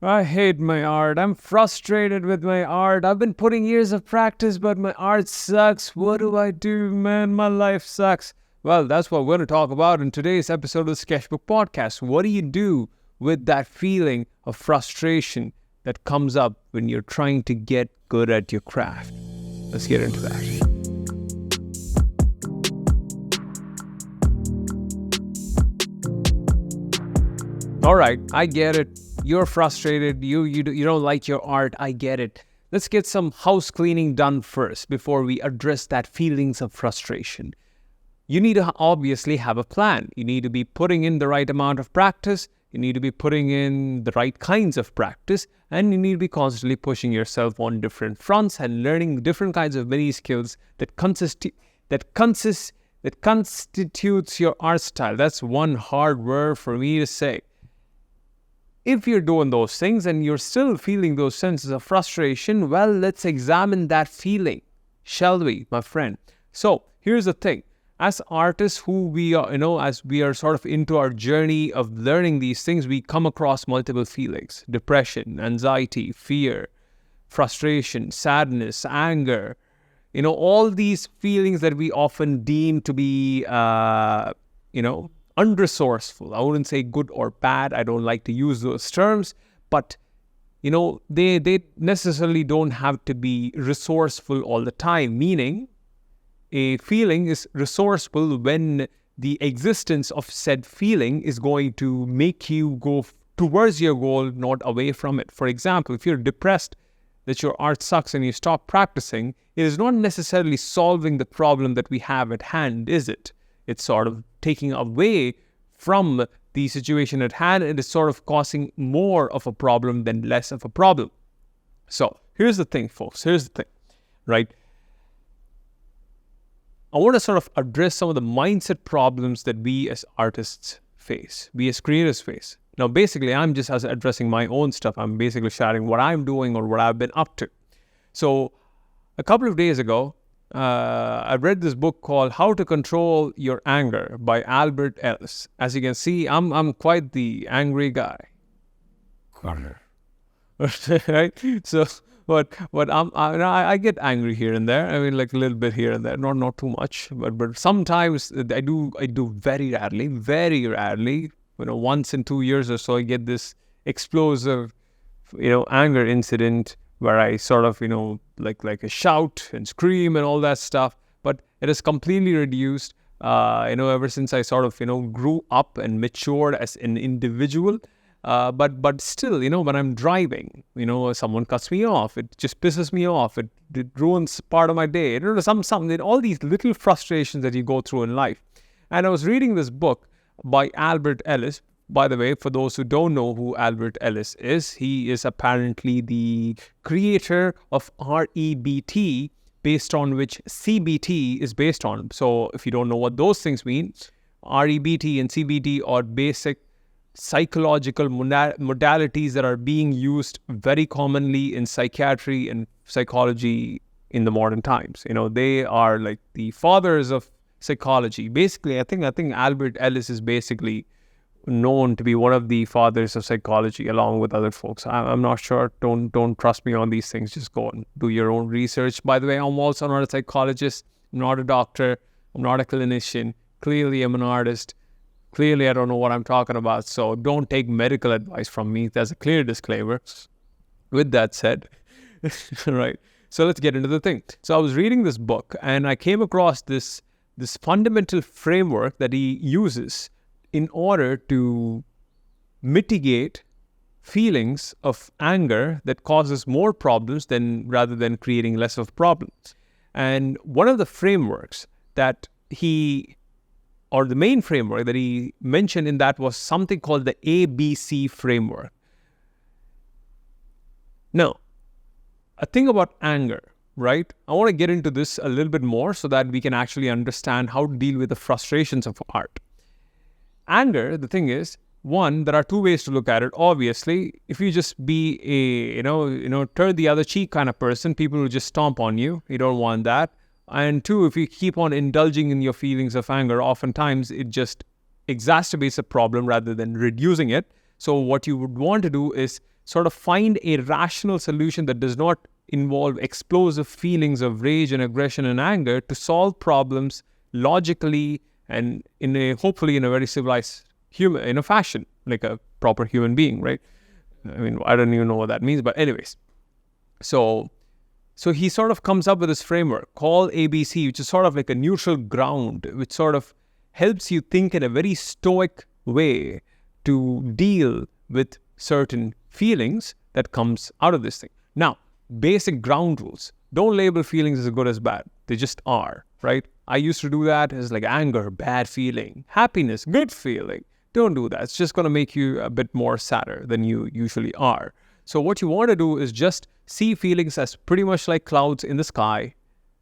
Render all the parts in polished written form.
I hate my art. I'm frustrated with my art. I've been putting years of practice, but my art sucks. What do I do, man? My life sucks. Well, that's what we're going to talk about in today's episode of the Skeshbook Podcast. What do you do with that feeling of frustration that comes up when you're trying to get good at your craft? Let's get into that. All right, I get it. You're frustrated. You don't like your art. I get it. Let's get some house cleaning done first before we address that feelings of frustration. You need to obviously have a plan. You need to be putting in the right amount of practice. You need to be putting in the right kinds of practice, and you need to be constantly pushing yourself on different fronts and learning different kinds of many skills that constitutes your art style. That's one hard word for me to say. If you're doing those things and you're still feeling those senses of frustration, well, let's examine that feeling, shall we, my friend? So here's the thing. As artists who we are, as we are sort of into our journey of learning these things, we come across multiple feelings: depression, anxiety, fear, frustration, sadness, anger, all these feelings that we often deem to be, unresourceful. I wouldn't say good or bad. I don't like to use those terms, but they necessarily don't have to be resourceful all the time, meaning a feeling is resourceful when the existence of said feeling is going to make you go towards your goal, not away from it. For example, if you're depressed that your art sucks and you stop practicing, it is not necessarily solving the problem that we have at hand, is it? It's sort of taking away from the situation at hand, and it's sort of causing more of a problem than less of a problem. So here's the thing, folks. Right? I want to sort of address some of the mindset problems that we as artists face, we as creators face. Now, basically, I'm just addressing my own stuff. I'm basically sharing what I'm doing or what I've been up to. So a couple of days ago, I read this book called How to Control Your Anger by Albert Ellis. As you can see, I'm quite the angry guy. Right? So, but I get angry here and there. I mean, like a little bit here and there, not too much. But sometimes I do very rarely. Once in 2 years or so, I get this explosive, anger incident where I sort of, like a shout and scream and all that stuff. But it is completely reduced, ever since I sort of, grew up and matured as an individual. But still, when I'm driving, someone cuts me off. It just pisses me off. It ruins part of my day. Something, all these little frustrations that you go through in life. And I was reading this book by Albert Ellis. By the way, for those who don't know who Albert Ellis is, he is apparently the creator of REBT, based on which CBT is based on. So if you don't know what those things mean, REBT and CBT are basic psychological modalities that are being used very commonly in psychiatry and psychology in the modern times. They are like the fathers of psychology. Basically, I think Albert Ellis is basically known to be one of the fathers of psychology, along with other folks. I'm not sure. Don't trust me on these things. Just go and do your own research. By the way, I'm also not a psychologist. I'm not a doctor. I'm not a clinician. Clearly, I'm an artist. Clearly, I don't know what I'm talking about. So don't take medical advice from me. There's a clear disclaimer. With that said, right. So let's get into the thing. So I was reading this book and I came across this fundamental framework that he uses in order to mitigate feelings of anger that causes more problems rather than creating less of problems. And one of the frameworks that the main framework that he mentioned in that was something called the ABC framework. Now, a thing about anger, right? I want to get into this a little bit more so that we can actually understand how to deal with the frustrations of art. Anger, the thing is, one, there are two ways to look at it. Obviously, if you just be a, turn the other cheek kind of person, people will just stomp on you. You don't want that. And two, if you keep on indulging in your feelings of anger, oftentimes it just exacerbates a problem rather than reducing it. So what you would want to do is sort of find a rational solution that does not involve explosive feelings of rage and aggression and anger to solve problems logically and hopefully in a very civilized fashion, like a proper human being, right? I mean, I don't even know what that means, but anyways. So he sort of comes up with this framework called ABC, which is sort of like a neutral ground, which sort of helps you think in a very stoic way to deal with certain feelings that comes out of this thing. Now, basic ground rules. Don't label feelings as good as bad. They just are, right? I used to do that as like anger, bad feeling, happiness, good feeling. Don't do that. It's just going to make you a bit more sadder than you usually are. So what you want to do is just see feelings as pretty much like clouds in the sky,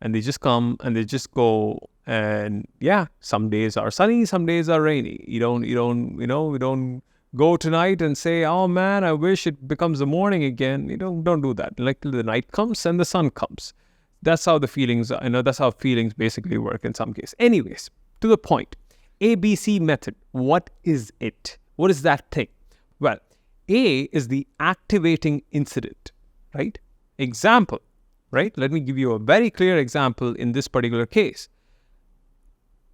and they just come and they just go. And yeah, some days are sunny, some days are rainy. We don't go tonight and say, oh man, I wish it becomes the morning again. Don't do that. Like the night comes and the sun comes. That's how the feelings are, that's how feelings basically work in some cases. Anyways, to the point. ABC method. What is it? What is that thing? Well, A is the activating incident, right? Example, right? Let me give you a very clear example in this particular case.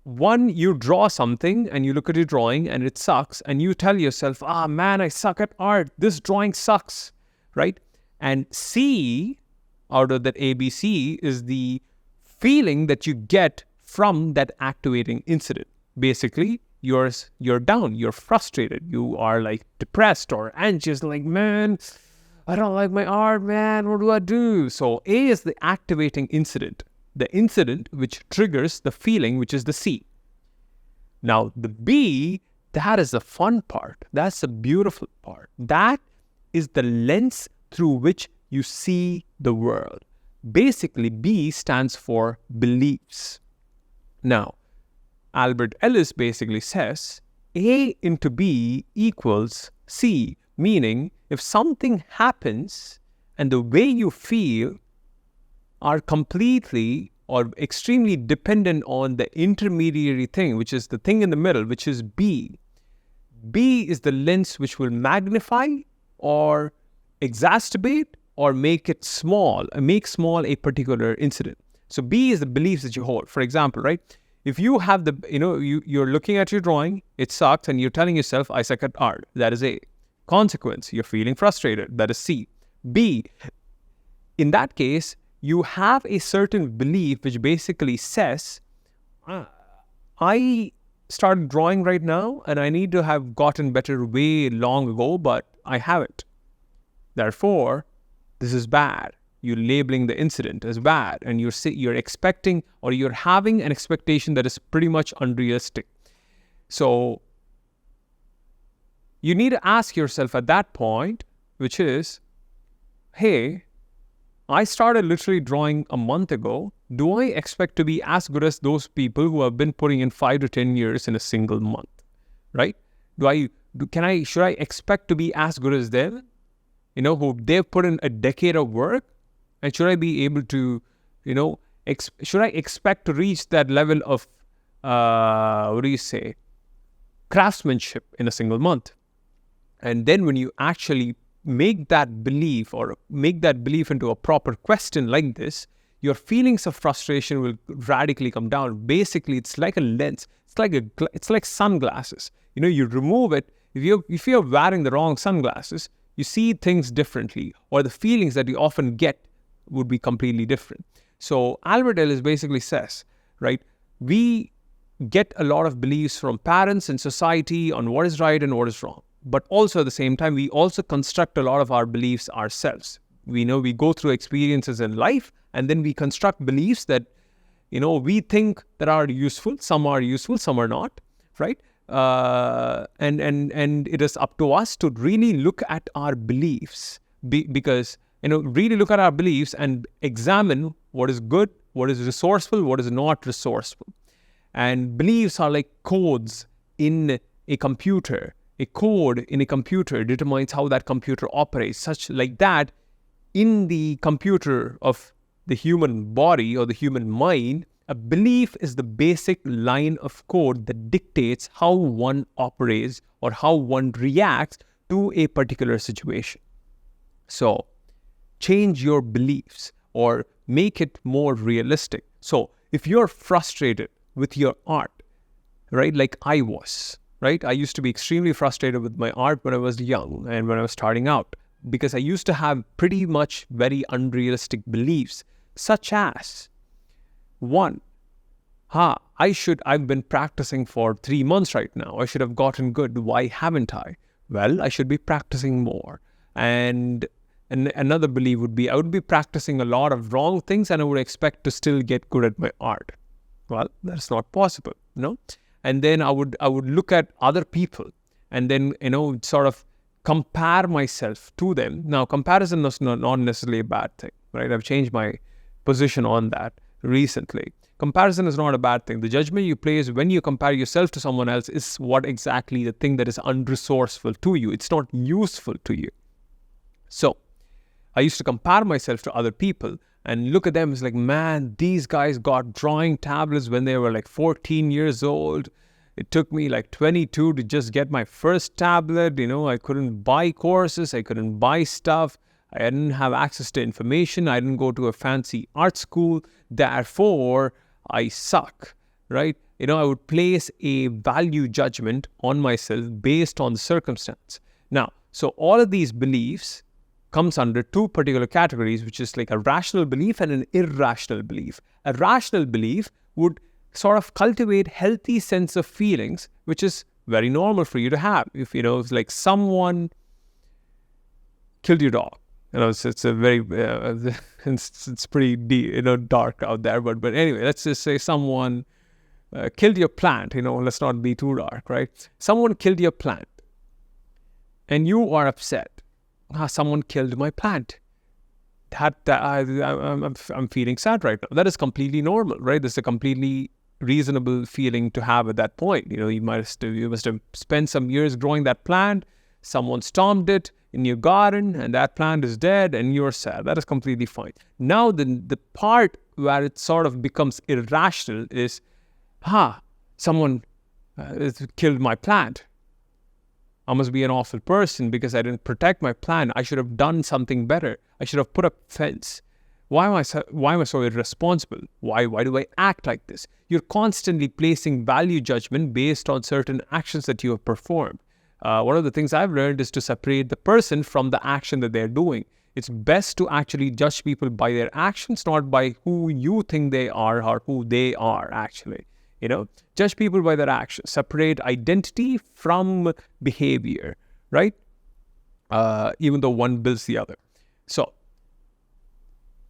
One, you draw something and you look at your drawing and it sucks and you tell yourself, man, I suck at art. This drawing sucks, right? And C, out of that ABC, is the feeling that you get from that activating incident. Basically, you're down, you're frustrated, you are like depressed or anxious, like, man, I don't like my art, man, what do I do? So A is the activating incident, the incident which triggers the feeling, which is the C. Now, the B, that is the fun part. That's the beautiful part. That is the lens through which you see the world. Basically, B stands for beliefs. Now, Albert Ellis basically says A into B equals C, meaning if something happens and the way you feel are completely or extremely dependent on the intermediary thing, which is the thing in the middle, which is B. B is the lens which will magnify or exacerbate or make small a particular incident. So B is the beliefs that you hold. For example, right? If you have you're looking at your drawing, it sucks, and you're telling yourself, I suck at art. That is A. Consequence, you're feeling frustrated. That is C. B, in that case, you have a certain belief which basically says, I started drawing right now, and I need to have gotten better way long ago, but I haven't. Therefore, this is bad. You're labeling the incident as bad, and you're expecting, or you're having an expectation that is pretty much unrealistic. So you need to ask yourself at that point, which is, hey, I started literally drawing a month ago. Do I expect to be as good as those people who have been putting in 5 to 10 years in a single month, right? Should I expect to be as good as them? Who they've put in a decade of work? And should I be able to, should I expect to reach that level of, craftsmanship in a single month? And then when you actually make that belief into a proper question like this, your feelings of frustration will radically come down. Basically, it's like a lens. It's like sunglasses. You remove it. If you're wearing the wrong sunglasses, you see things differently, or the feelings that you often get would be completely different. So Albert Ellis basically says, right, we get a lot of beliefs from parents and society on what is right and what is wrong. But also at the same time, we also construct a lot of our beliefs ourselves. We go through experiences in life, and then we construct beliefs that, we think that are useful. Some are useful, some are not, right? And it is up to us to really look at our beliefs because really look at our beliefs and examine what is good, what is resourceful, what is not resourceful. And beliefs are like codes in a computer. A code in a computer determines how that computer operates, such like that in the computer of the human body or the human mind, a belief is the basic line of code that dictates how one operates or how one reacts to a particular situation. So change your beliefs or make it more realistic. So if you're frustrated with your art, right, like I was, right? I used to be extremely frustrated with my art when I was young and when I was starting out, because I used to have pretty much very unrealistic beliefs, such as, one, I've been practicing for 3 months right now. I should have gotten good. Why haven't I? Well, I should be practicing more. And another belief would be, I would be practicing a lot of wrong things and I would expect to still get good at my art. Well, that's not possible, And then I would look at other people and then, sort of compare myself to them. Now, comparison is not necessarily a bad thing, right? I've changed my position on that recently. Comparison is not a bad thing. The judgment you place when you compare yourself to someone else is what exactly the thing that is unresourceful to you. It's not useful to you. So I used to compare myself to other people and look at them as like, man, these guys got drawing tablets when they were like 14 years old. It took me like 22 to just get my first tablet. I couldn't buy courses. I couldn't buy stuff. I didn't have access to information. I didn't go to a fancy art school. Therefore, I suck, right? I would place a value judgment on myself based on the circumstance. Now, so all of these beliefs comes under two particular categories, which is like a rational belief and an irrational belief. A rational belief would sort of cultivate healthy sense of feelings, which is very normal for you to have. If, it's like someone killed your dog. It's a very, it's pretty deep, dark out there. But anyway, let's just say someone killed your plant. Let's not be too dark, right? Someone killed your plant, and you are upset. Someone killed my plant. I'm feeling sad right now. That is completely normal, right? This is a completely reasonable feeling to have at that point. You must have spent some years growing that plant. Someone stormed it in your garden and that plant is dead and you're sad. That is completely fine. Now the part where it sort of becomes irrational is, someone killed my plant. I must be an awful person because I didn't protect my plant. I should have done something better. I should have put up a fence. Why am I so irresponsible? Why do I act like this? You're constantly placing value judgment based on certain actions that you have performed. One of the things I've learned is to separate the person from the action that they're doing. It's best to actually judge people by their actions, not by who you think they are or who they are actually. Judge people by their actions. Separate identity from behavior, right? Even though one builds the other. So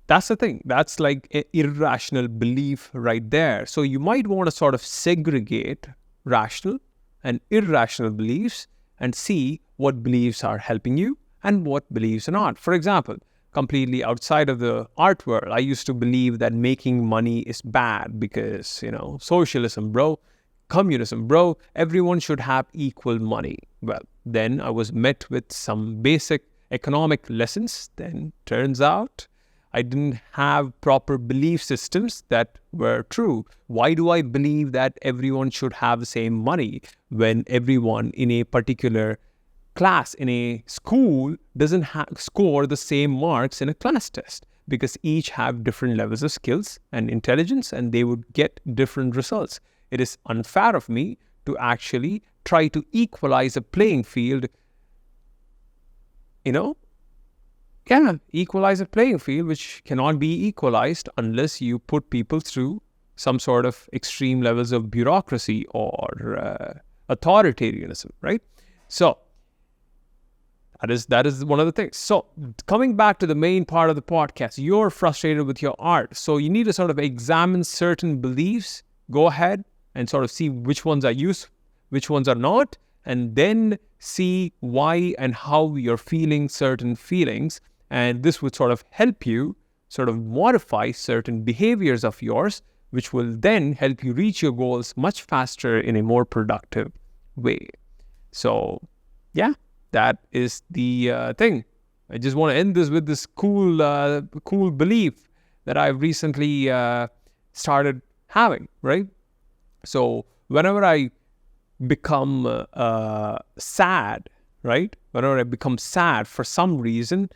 that's the thing. That's like an irrational belief right there. So you might want to sort of segregate rational and irrational beliefs and see what beliefs are helping you and what beliefs are not. For example, completely outside of the art world, I used to believe that making money is bad because, socialism, bro, communism, bro, everyone should have equal money. Well, then I was met with some basic economic lessons. Then turns out I didn't have proper belief systems that were true. Why do I believe that everyone should have the same money when everyone in a particular class in a school doesn't score the same marks in a class test? Because each have different levels of skills and intelligence and they would get different results. It is unfair of me to actually try to equalize a playing field, equalize a playing field which cannot be equalized unless you put people through some sort of extreme levels of bureaucracy or authoritarianism, right? So that is one of the things. So coming back to the main part of the podcast, you're frustrated with your art. So you need to sort of examine certain beliefs, go ahead and sort of see which ones are useful, which ones are not, and then see why and how you're feeling certain feelings. And this would sort of help you sort of modify certain behaviors of yours, which will then help you reach your goals much faster in a more productive way. So, yeah, that is the thing. I just want to end this with this cool belief that I've recently started having, right? So whenever I become sad, right? Whenever I become sad for some reason,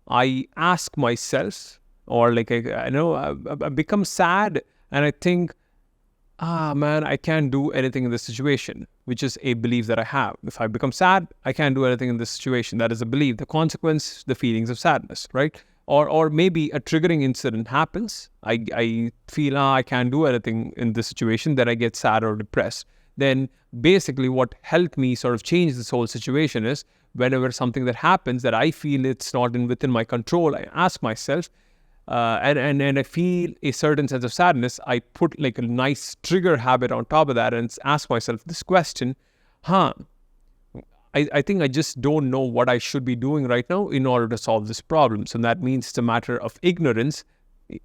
I ask myself, or like I become sad and I think, man, I can't do anything in this situation, which is a belief that I have. If I become sad, I can't do anything in this situation. That is a belief. The consequence, the feelings of sadness, right? Or maybe a triggering incident happens. I feel, I can't do anything in this situation, then I get sad or depressed. Then basically what helped me sort of change this whole situation is whenever something that happens that I feel it's not within my control, I ask myself, and I feel a certain sense of sadness, I put like a nice trigger habit on top of that and ask myself this question, I think I just don't know what I should be doing right now in order to solve this problem. So that means it's a matter of ignorance.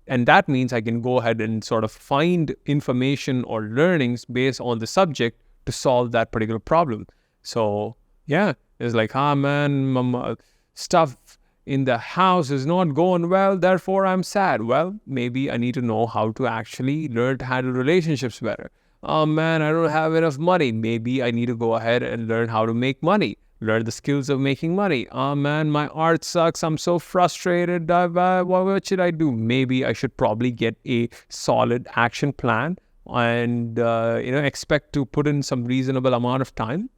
And that means I can go ahead and sort of find information or learnings based on the subject to solve that particular problem. So yeah, it's like, man, stuff in the house is not going well, therefore I'm sad. Well, maybe I need to know how to actually learn to handle relationships better. Oh man, I don't have enough money. Maybe I need to go ahead and learn how to make money. Learn the skills of making money. Oh man, my art sucks. I'm so frustrated. What should I do? Maybe I should probably get a solid action plan and expect to put in some reasonable amount of time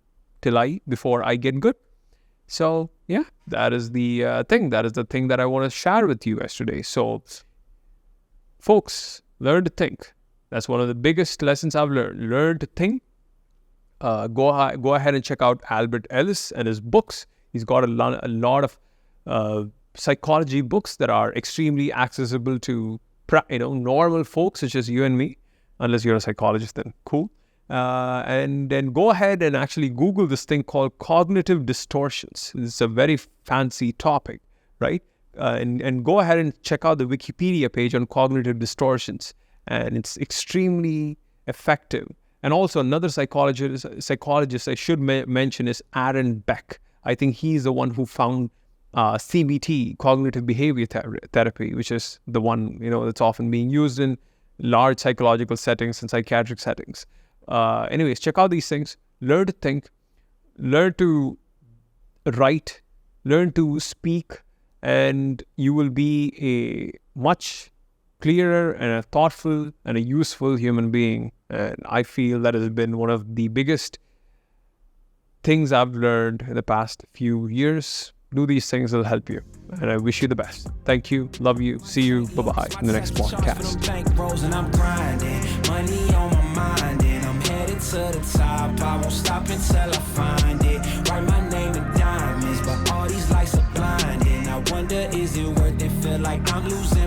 before I get good. So yeah, that is the thing. That is the thing that I want to share with you yesterday. So folks, learn to think. That's one of the biggest lessons I've learned. Learn to think. Go ahead and check out Albert Ellis and his books. He's got a lot of psychology books that are extremely accessible to normal folks such as you and me. Unless you're a psychologist, then cool. And then go ahead and actually Google this thing called cognitive distortions. It's a very fancy topic, right? And go ahead and check out the Wikipedia page on cognitive distortions. And it's extremely effective. And also another psychologist I should mention is Aaron Beck. I think he's the one who found CBT, cognitive behavior therapy, which is the one that's often being used in large psychological settings and psychiatric settings. Anyways, check out these things. Learn to think. Learn to write. Learn to speak. And you will be a much clearer and a thoughtful and a useful human being. And I feel that has been one of the biggest things I've learned in the past few years. Do these things, it'll help you. And I wish you the best. Thank you. Love you. See you. Bye-bye in the next podcast. Money on my mind and I'm headed to the top. I won't stop until I find it. Write my name in diamonds, but all these lights are blinding. I wonder, is it worth it? Feel like I'm losing